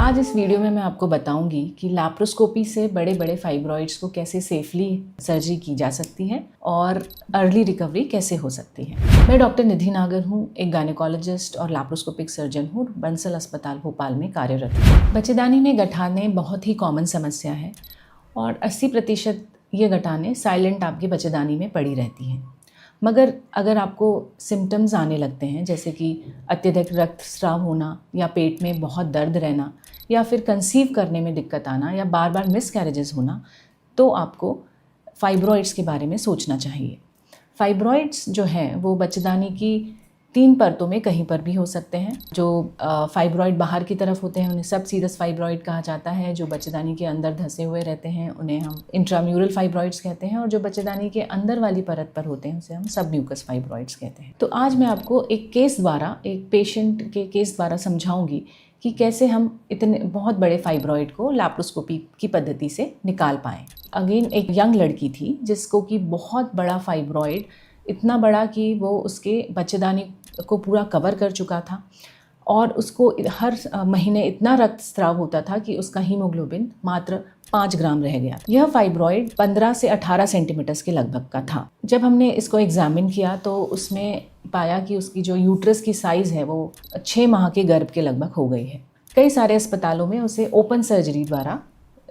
आज इस वीडियो में मैं आपको बताऊंगी कि लैप्रोस्कोपी से बड़े बड़े फाइब्रॉइड्स को कैसे सेफली सर्जरी की जा सकती है और अर्ली रिकवरी कैसे हो सकती है। मैं डॉक्टर निधि नागर हूँ, एक गायनेकोलॉजिस्ट और लैप्रोस्कोपिक सर्जन हूँ, बंसल अस्पताल भोपाल में कार्यरत हूँ। बच्चेदानी में गठाने बहुत ही कॉमन समस्या है और 80% ये गठाने साइलेंट आपके बच्चेदानी में पड़ी रहती हैं। मगर अगर आपको सिम्टम्स आने लगते हैं, जैसे कि अत्यधिक रक्तस्राव होना या पेट में बहुत दर्द रहना या फिर कंसीव करने में दिक्कत आना या बार बार मिसकैरेजेस होना, तो आपको फाइब्रॉइड्स के बारे में सोचना चाहिए। फाइब्रॉइड्स जो हैं वो बच्चेदानी की 3 परतों में कहीं पर भी हो सकते हैं। जो फाइब्रॉइड बाहर की तरफ होते हैं उन्हें सबसीरस फाइब्रॉइड कहा जाता है। जो बच्चेदानी के अंदर धंसे हुए रहते हैं उन्हें हम इंट्राम्यूरल फाइब्रॉइड्स कहते हैं, और जो बच्चेदानी के अंदर वाली परत पर होते हैं उसे हम सबम्यूकस फाइब्रॉइड्स कहते हैं। तो आज मैं आपको एक पेशेंट के केस द्वारा समझाऊंगी कि कैसे हम इतने बहुत बड़े फाइब्रॉइड को लैप्रोस्कोपी की पद्धति से निकाल पाएँ। अगेन एक यंग लड़की थी जिसको कि बहुत बड़ा फाइब्रॉइड, इतना बड़ा कि वो उसके बच्चेदानी को पूरा कवर कर चुका था और उसको हर महीने इतना रक्तस्राव होता था कि उसका हीमोग्लोबिन मात्र 5 ग्राम रह गया। यह फाइब्रॉइड 15 से 18 सेंटीमीटर्स के लगभग का था। जब हमने इसको एग्जामिन किया तो उसमें पाया कि उसकी जो यूट्रस की साइज़ है वो 6 माह के गर्भ के लगभग हो गई है। कई सारे अस्पतालों में उसे ओपन सर्जरी द्वारा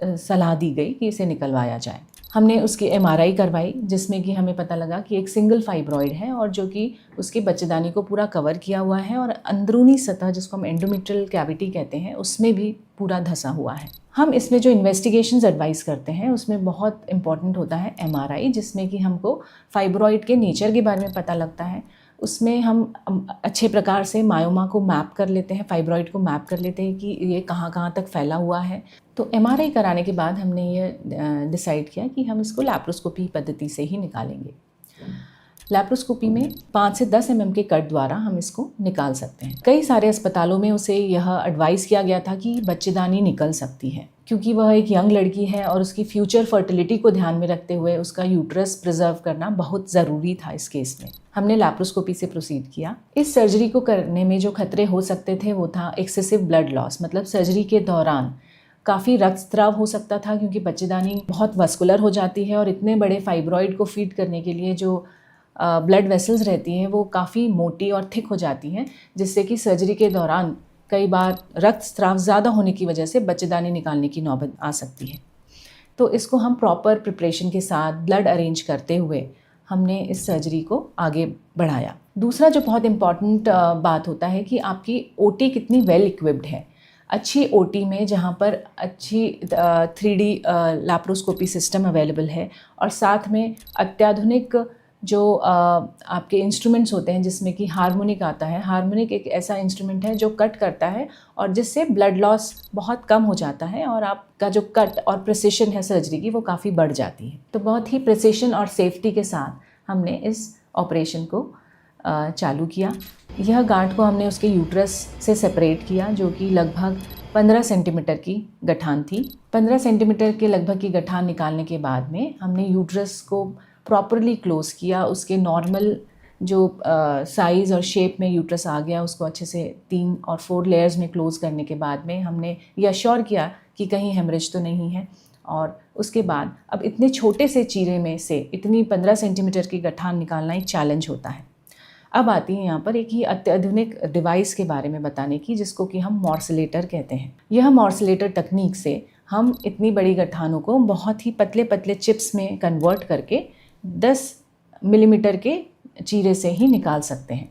सलाह दी गई कि इसे निकलवाया जाए। हमने उसकी MRI करवाई जिसमें कि हमें पता लगा कि एक सिंगल फाइब्रॉइड है और जो कि उसके बच्चेदानी को पूरा कवर किया हुआ है और अंदरूनी सतह, जिसको हम एंडोमेट्रियल कैविटी कहते हैं, उसमें भी पूरा धंसा हुआ है। हम इसमें जो इन्वेस्टिगेशंस एडवाइस करते हैं उसमें बहुत इंपॉर्टेंट होता है MRI, जिसमें कि हमको फाइब्रॉइड के नेचर के बारे में पता लगता है। उसमें हम अच्छे प्रकार से मायोमा को मैप कर लेते हैं, फाइब्रॉइड को मैप कर लेते हैं कि ये कहाँ कहाँ तक फैला हुआ है। तो MRI कराने के बाद हमने ये डिसाइड किया कि हम इसको लैप्रोस्कोपी पद्धति से ही निकालेंगे। लैप्रोस्कोपी में 5 से 10 mm के कट द्वारा हम इसको निकाल सकते हैं। कई सारे अस्पतालों में उसे यह एडवाइस किया गया था कि बच्चेदानी निकल सकती है, क्योंकि वह एक यंग लड़की है और उसकी फ्यूचर फर्टिलिटी को ध्यान में रखते हुए उसका यूट्रस प्रिजर्व करना बहुत ज़रूरी था। इस केस में हमने लैप्रोस्कोपी से प्रोसीड किया। इस सर्जरी को करने में जो खतरे हो सकते थे वो था एक्सेसिव ब्लड लॉस, मतलब सर्जरी के दौरान काफ़ी रक्तस्राव हो सकता था, क्योंकि बच्चेदानी बहुत वस्कुलर हो जाती है और इतने बड़े फाइब्रॉइड को फीड करने के लिए जो ब्लड वेसल्स रहती हैं वो काफ़ी मोटी और थिक हो जाती हैं, जिससे कि सर्जरी के दौरान कई बार रक्तस्राव ज़्यादा होने की वजह से बच्चेदानी निकालने की नौबत आ सकती है। तो इसको हम प्रॉपर प्रिपरेशन के साथ ब्लड अरेंज करते हुए हमने इस सर्जरी को आगे बढ़ाया। दूसरा जो बहुत इम्पॉर्टेंट बात होता है कि आपकी OT कितनी वेल इक्विप्ड है। अच्छी OT में जहाँ पर अच्छी 3D लैप्रोस्कोपी सिस्टम अवेलेबल है और साथ में अत्याधुनिक जो आपके इंस्ट्रूमेंट्स होते हैं, जिसमें कि हार्मोनिक आता है। हार्मोनिक एक ऐसा इंस्ट्रूमेंट है जो कट करता है और जिससे ब्लड लॉस बहुत कम हो जाता है और आपका जो कट और प्रिसिशन है सर्जरी की वो काफ़ी बढ़ जाती है। तो बहुत ही प्रिसिशन और सेफ्टी के साथ हमने इस ऑपरेशन को चालू किया। यह गांठ को हमने उसके यूट्रस से सेपरेट किया, जो कि लगभग 15 सेंटीमीटर की गठान थी। 15 सेंटीमीटर के लगभग की गठान निकालने के बाद में हमने यूट्रस को प्रॉपरली क्लोज़ किया। उसके नॉर्मल जो साइज़ और शेप में यूट्रस आ गया उसको अच्छे से 3 और 4 लेयर्स में क्लोज़ करने के बाद में हमने ये अश्योर किया कि कहीं हेमरेज तो नहीं है। और उसके बाद अब इतने छोटे से चीरे में से इतनी 15 सेंटीमीटर की गठान निकालना एक चैलेंज होता है। अब आती है यहाँ पर एक ही अत्याधुनिक डिवाइस के बारे में बताने की, जिसको कि हम मॉर्सिलेटर कहते हैं। यह मॉर्सिलेटर तकनीक से हम इतनी बड़ी गठानों को बहुत ही पतले पतले चिप्स में कन्वर्ट करके 10 मिलीमीटर के चीरे से ही निकाल सकते हैं।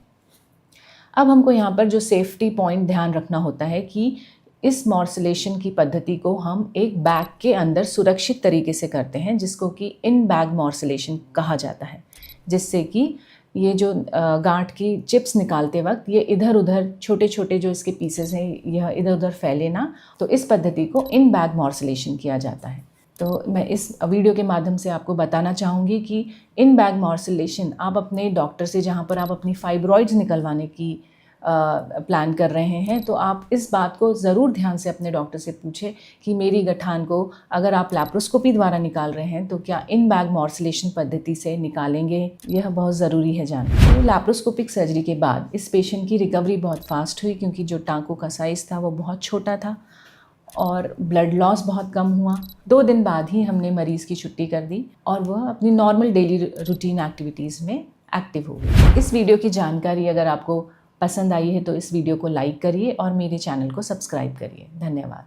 अब हमको यहाँ पर जो सेफ्टी पॉइंट ध्यान रखना होता है कि इस मॉर्सिलेशन की पद्धति को हम एक बैग के अंदर सुरक्षित तरीके से करते हैं, जिसको कि इन बैग मॉर्सिलेशन कहा जाता है, जिससे कि ये जो गांठ की चिप्स निकालते वक्त ये इधर उधर छोटे छोटे जो इसके पीसेस हैं यह इधर उधर फैले ना। तो इस पद्धति को इन बैग मॉर्सिलेशन किया जाता है। तो मैं इस वीडियो के माध्यम से आपको बताना चाहूँगी कि इन बैग मॉर्सिलेशन आप अपने डॉक्टर से, जहाँ पर आप अपनी फाइब्रॉइड्स निकलवाने की प्लान कर रहे हैं, तो आप इस बात को ज़रूर ध्यान से अपने डॉक्टर से पूछें कि मेरी गठान को अगर आप लैप्रोस्कोपी द्वारा निकाल रहे हैं तो क्या इन बैग मॉर्सिलेशन पद्धति से निकालेंगे। यह बहुत ज़रूरी है जानना। तो लैप्रोस्कोपिक सर्जरी के बाद इस पेशेंट की रिकवरी बहुत फास्ट हुई, क्योंकि जो टाँकों का साइज़ था वो बहुत छोटा था और ब्लड लॉस बहुत कम हुआ। 2 दिन बाद ही हमने मरीज़ की छुट्टी कर दी और वह अपनी नॉर्मल डेली रूटीन एक्टिविटीज़ में एक्टिव हो गई। इस वीडियो की जानकारी अगर आपको पसंद आई है तो इस वीडियो को लाइक करिए और मेरे चैनल को सब्सक्राइब करिए। धन्यवाद।